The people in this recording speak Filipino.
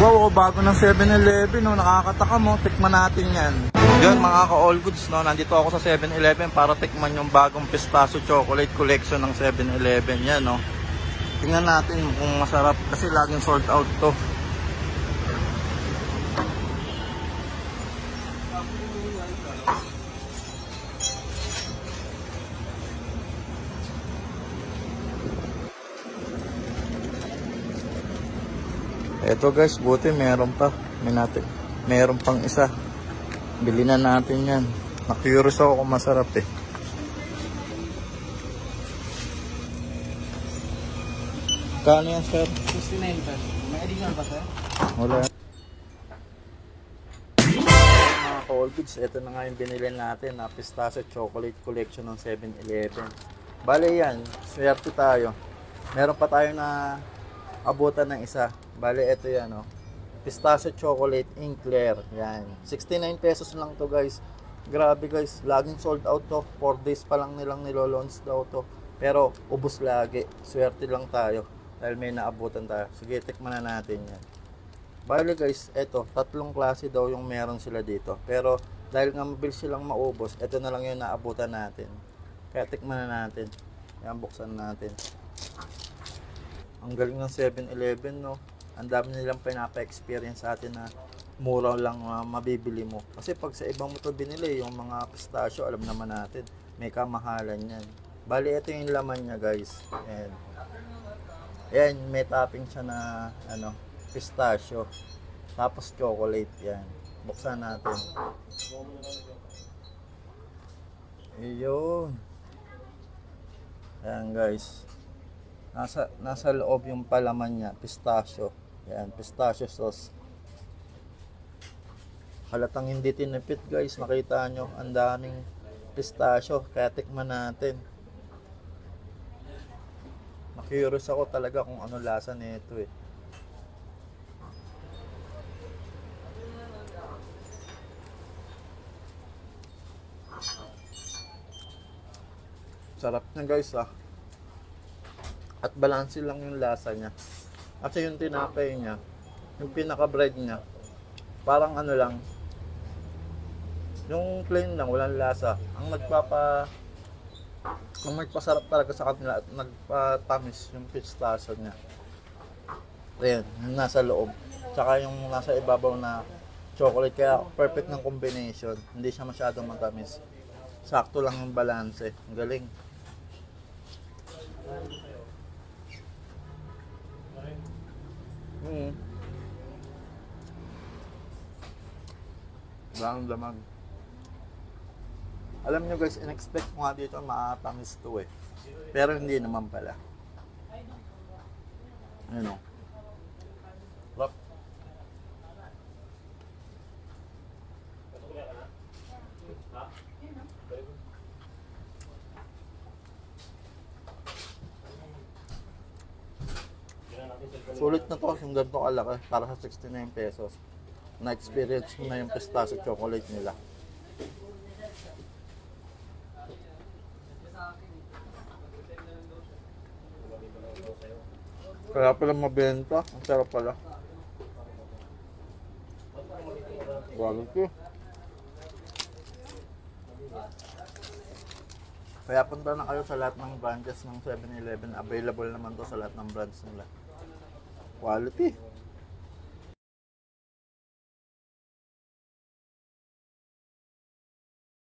Wow, bago ng 7-Eleven, no? Nakakataka mo. Tikman natin yan. Yun mga ka-all goods, no? Nandito ako sa 7-Eleven para tikman yung bagong pistachio chocolate collection ng 7-Eleven. Yan, no? Tingnan natin kung masarap kasi laging sold out to. Eto guys, buti meron pa. Meron pang isa. Bili na natin yan. Na-curious ako kung masarap eh. Kano yan sir? 69 pa. May additional pa sir? Wala. Mga ka-all goods, ito na nga yung binili natin na pistachio chocolate collection ng 7-Eleven. Bale yan, swerte tayo. Meron pa tayo na abutan ng isa. Bale, ito yan, oh. Pistachio chocolate in clear. Yan. 69 pesos lang to guys. Grabe guys. Laging sold out to. 4 days pa lang nilang nilolaunch daw to. Pero, ubos lagi. Swerte lang tayo. Dahil may naabutan tayo. Sige, tikman na natin yan. Bale guys, ito. 3 klase daw yung meron sila dito. Pero, dahil nga mabilis silang maubos, ito na lang yung naabutan natin. Kaya tikman na natin. Yan, buksan natin. Ang galing ng 7-Eleven, no? Ang dami nilang pinapa-experience sa atin na mura lang mabibili mo. Kasi pag sa ibang mo ito binili, yung mga pistachio, alam naman natin, may kamahalan yan. Bali, ito yung laman niya, guys. Ayan. Ayan, may topping siya na, pistachio. Tapos chocolate, yan. Buksan natin. Ayun. Ayan, guys. Nasa loob yung palaman niya, pistachio. Yan, pistachio sauce. Halatang hindi tinipid guys, makita nyo, ang daming pistachio, kaya tikman natin. Na-curious ako talaga kung ano lasa nito eh. Sarap na guys ah. At balanse lang yung lasa niya. Kasi yung tinapay niya, yung pinaka-bread niya, parang ano lang, yung plain lang, walang lasa. Ang magpasarap talaga sa kanila at nagpatamis yung pistachio niya. Ayan, yung nasa loob. Tsaka yung nasa ibabaw na chocolate, kaya perfect ng combination. Hindi siya masyadong matamis. Sakto lang yung balanse. Ang galing. Walang lamang. Alam nyo guys, in-expect ko nga dito matamis to eh. Pero hindi naman pala. Ayun o. Rap. Sulit na to yung ganito kalaki para sa 69 pesos. Na-experience mo na yung pistachio chocolate nila. Kaya pala mabenta. Ang sarap pala. Quality. Kaya punta na kayo sa lahat ng branches ng 7-Eleven. Available naman to sa lahat ng branches nila. Quality.